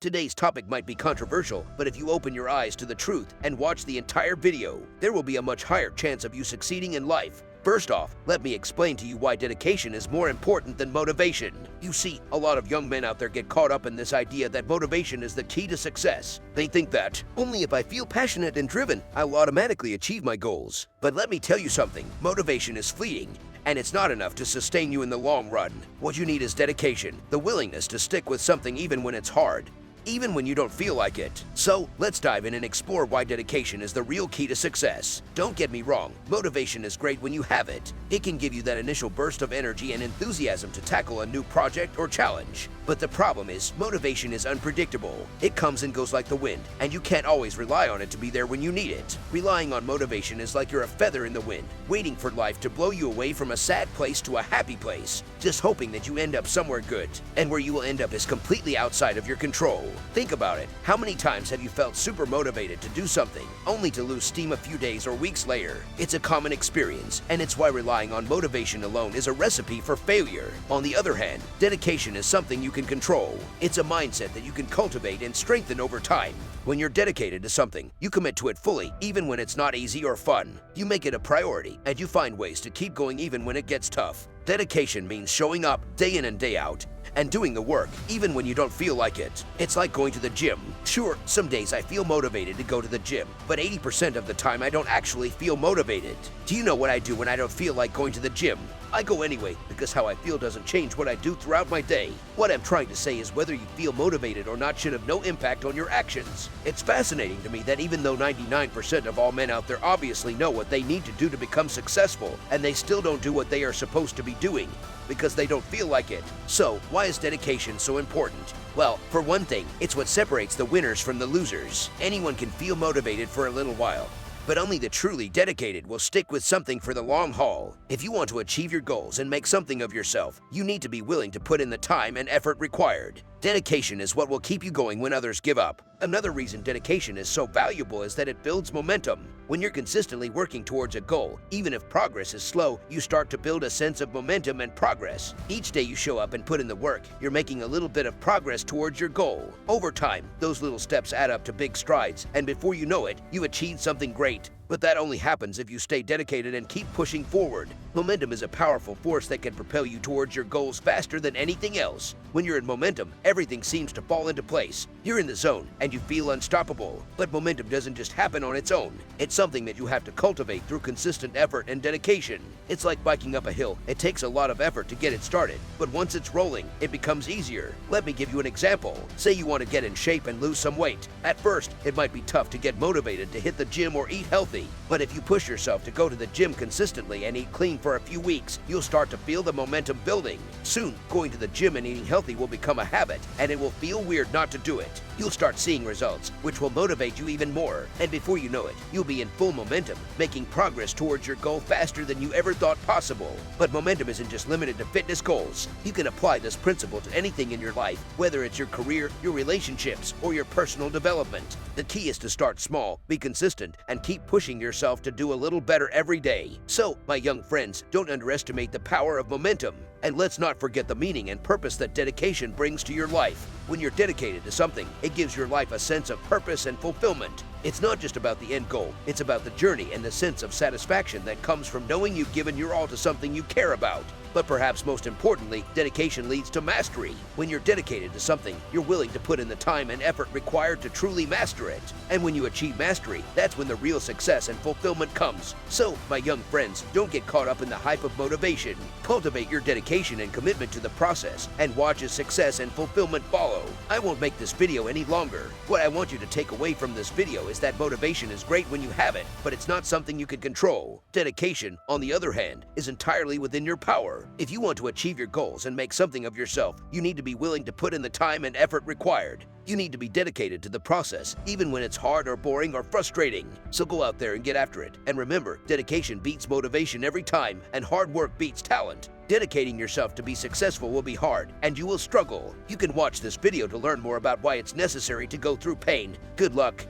Today's topic might be controversial, but if you open your eyes to the truth and watch the entire video, there will be a much higher chance of you succeeding in life. First off, let me explain to you why dedication is more important than motivation. You see, a lot of young men out there get caught up in this idea that motivation is the key to success. They think that, only if I feel passionate and driven, I'll automatically achieve my goals. But let me tell you something, motivation is fleeting, and it's not enough to sustain you in the long run. What you need is dedication, the willingness to stick with something even when it's hard, even when you don't feel like it. So, let's dive in and explore why dedication is the real key to success. Don't get me wrong, motivation is great when you have it. It can give you that initial burst of energy and enthusiasm to tackle a new project or challenge. But the problem is, motivation is unpredictable. It comes and goes like the wind, and you can't always rely on it to be there when you need it. Relying on motivation is like you're a feather in the wind, waiting for life to blow you away from a sad place to a happy place, just hoping that you end up somewhere good. And where you will end up is completely outside of your control. Think about it. How many times have you felt super motivated to do something, only to lose steam a few days or weeks later? It's a common experience, and it's why relying on motivation alone is a recipe for failure. On the other hand, dedication is something you can control. It's a mindset that you can cultivate and strengthen over time. When you're dedicated to something, you commit to it fully, even when it's not easy or fun. You make it a priority, and you find ways to keep going even when it gets tough. Dedication means showing up day in and day out and doing the work even when you don't feel like it. It's like going to the gym. Sure, some days I feel motivated to go to the gym, but 80% of the time I don't actually feel motivated. Do you know what I do when I don't feel like going to the gym? I go anyway, because how I feel doesn't change what I do throughout my day. What I'm trying to say is whether you feel motivated or not should have no impact on your actions. It's fascinating to me that even though 99% of all men out there obviously know what they need to do to become successful, and they still don't do what they are supposed to be doing because they don't feel like it. So, why is dedication so important? Well, for one thing, it's what separates the winners from the losers. Anyone can feel motivated for a little while, but only the truly dedicated will stick with something for the long haul. If you want to achieve your goals and make something of yourself, you need to be willing to put in the time and effort required. Dedication is what will keep you going when others give up. Another reason dedication is so valuable is that it builds momentum. When you're consistently working towards a goal, even if progress is slow, you start to build a sense of momentum and progress. Each day you show up and put in the work, you're making a little bit of progress towards your goal. Over time, those little steps add up to big strides, and before you know it, you achieved something great. But that only happens if you stay dedicated and keep pushing forward. Momentum is a powerful force that can propel you towards your goals faster than anything else. When you're in momentum, everything seems to fall into place. You're in the zone and you feel unstoppable. But momentum doesn't just happen on its own. It's something that you have to cultivate through consistent effort and dedication. It's like biking up a hill. It takes a lot of effort to get it started, but once it's rolling, it becomes easier. Let me give you an example. Say you want to get in shape and lose some weight. At first, it might be tough to get motivated to hit the gym or eat healthy. But if you push yourself to go to the gym consistently and eat clean for a few weeks, you'll start to feel the momentum building. Soon, going to the gym and eating healthy will become a habit, and it will feel weird not to do it. You'll start seeing results, which will motivate you even more. And before you know it, you'll be in full momentum, making progress towards your goal faster than you ever thought possible. But momentum isn't just limited to fitness goals. You can apply this principle to anything in your life, whether it's your career, your relationships, or your personal development. The key is to start small, be consistent, and keep pushing yourself to do a little better every day. So, my young friends, don't underestimate the power of momentum. And let's not forget the meaning and purpose that dedication brings to your life. When you're dedicated to something, it gives your life a sense of purpose and fulfillment. It's not just about the end goal, it's about the journey and the sense of satisfaction that comes from knowing you've given your all to something you care about. But perhaps most importantly, dedication leads to mastery. When you're dedicated to something, you're willing to put in the time and effort required to truly master it. And when you achieve mastery, that's when the real success and fulfillment comes. So, my young friends, don't get caught up in the hype of motivation. Cultivate your dedication and commitment to the process, and watch as success and fulfillment follow. I won't make this video any longer. What I want you to take away from this video is that motivation is great when you have it, but it's not something you can control. Dedication, on the other hand, is entirely within your power. If you want to achieve your goals and make something of yourself, you need to be willing to put in the time and effort required. You need to be dedicated to the process, even when it's hard or boring or frustrating. So go out there and get after it. And remember, dedication beats motivation every time, and hard work beats talent. Dedicating yourself to be successful will be hard, and you will struggle. You can watch this video to learn more about why it's necessary to go through pain. Good luck.